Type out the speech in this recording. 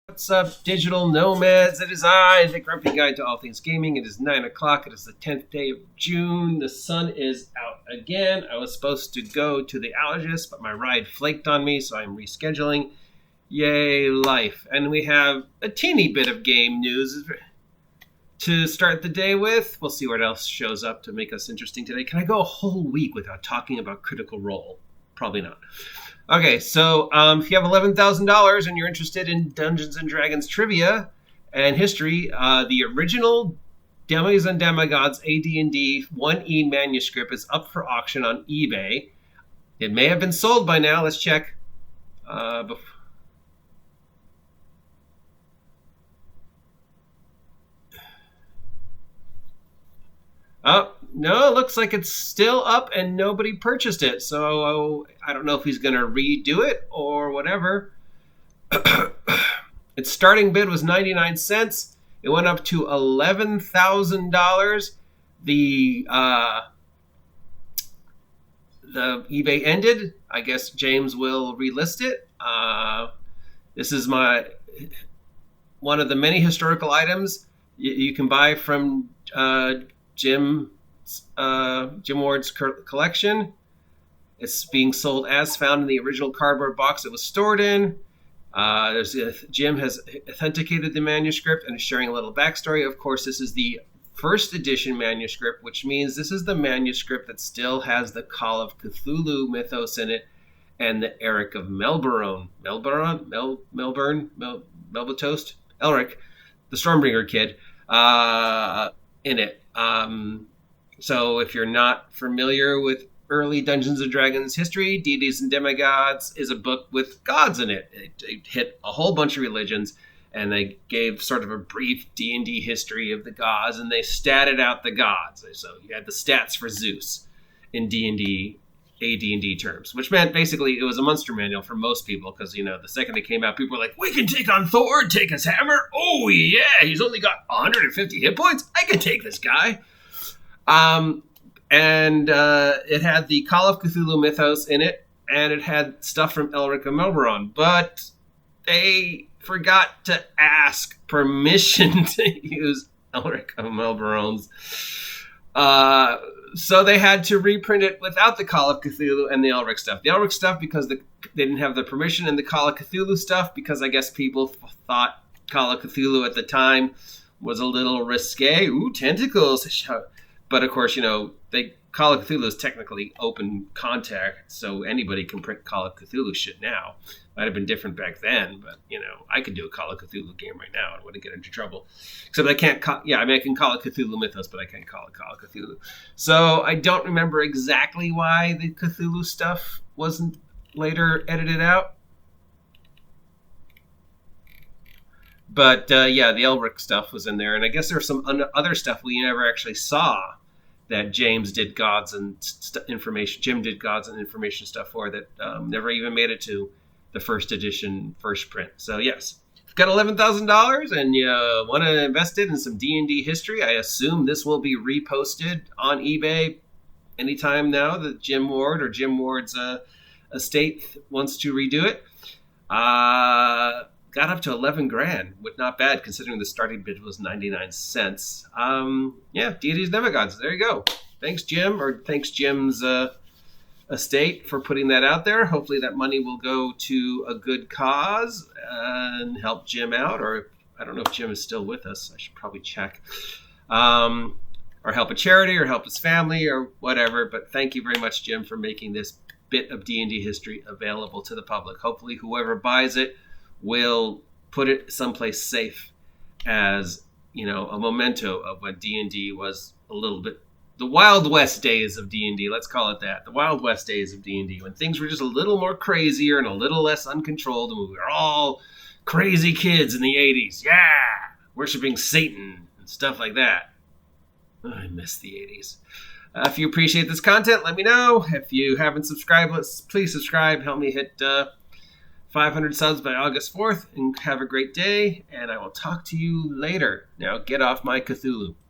What's up, digital nomads? It is I, the Grumpy Guide to All Things Gaming. It is 9 o'clock. It is the 10th day of June. The sun is out again. I was supposed to go to the allergist, but my ride flaked on me, so I'm rescheduling. Yay, life. And we have a teeny bit of game news to start the day with. We'll see what else shows up to make us interesting today. Can I go a whole week without talking about Critical Role? Probably not. Okay, so if you have $11,000 and you're interested in Dungeons and Dragons trivia and history, the original Deities and Demigods AD&D 1E manuscript is up for auction on eBay. It may have been sold by now. Let's check. Oh, no, it looks like it's still up and nobody purchased it. So I don't know if he's going to redo it or whatever. Its starting bid was 99 cents. It went up to $11,000. The eBay ended. I guess James will relist it. This is one of the many historical items you can buy from Jim Ward's collection. It's being sold as found in the original cardboard box it was stored in. Jim has authenticated the manuscript and is sharing a little backstory. Of course, this is the first edition manuscript, which means this is the manuscript that still has the Call of Cthulhu mythos in it and the Eric of Melbourne, Melbatoast, Elric, the Stormbringer kid, in it. So if you're not familiar with early Dungeons and Dragons history, Deities and Demigods is a book with gods in it. It hit a whole bunch of religions, and they gave sort of a brief D&D history of the gods, and they statted out the gods. So you had the stats for Zeus in D&D, AD&D terms, which meant basically it was a monster manual for most people because, the second it came out, people were like, we can take on Thor, take his hammer. Oh, yeah, he's only got 150 hit points. I can take this guy. And it had the Call of Cthulhu mythos in it, and it had stuff from Elric of Melbourne, but they forgot to ask permission to use Elric of Melbourne's. So they had to reprint it without the Call of Cthulhu and the Elric stuff. The Elric stuff because they didn't have the permission, and the Call of Cthulhu stuff because I guess people thought Call of Cthulhu at the time was a little risque. Ooh, tentacles. But of course, Call of Cthulhu is technically open contact, so anybody can print Call of Cthulhu shit now. Might have been different back then, but I could do a Call of Cthulhu game right now and wouldn't get into trouble. Except I can't. I can call it Cthulhu Mythos, but I can't call it Call of Cthulhu. So I don't remember exactly why the Cthulhu stuff wasn't later edited out. But the Elric stuff was in there, and I guess there was some other stuff we never actually saw that James did gods and information. Jim did gods and information stuff for that never even made it to the first edition, first print. So yes, if you've got $11,000 and you want to invest it in some D&D history, I assume this will be reposted on eBay anytime now that Jim Ward or Jim Ward's estate wants to redo it. Got up to $11,000, which not bad considering the starting bid was 99 cents. Deities and Demigods. There you go. Thanks, Jim, or thanks Jim's estate for putting that out there. Hopefully that money will go to a good cause and help Jim out. Or I don't know if Jim is still with us. I should probably check. Or help a charity or help his family or whatever. But thank you very much, Jim, for making this bit of D&D history available to the public. Hopefully whoever buys it will put it someplace safe as, a memento of when D&D was a little bit, the Wild West days of D&D, let's call it that. The Wild West days of D&D, when things were just a little more crazier and a little less uncontrolled, and we were all crazy kids in the 80s. Yeah! Worshiping Satan and stuff like that. Oh, I miss the 80s. If you appreciate this content, let me know. If you haven't subscribed, please subscribe. Help me hit 500 subs by August 4th, and have a great day, and I will talk to you later. Now get off my Cthulhu.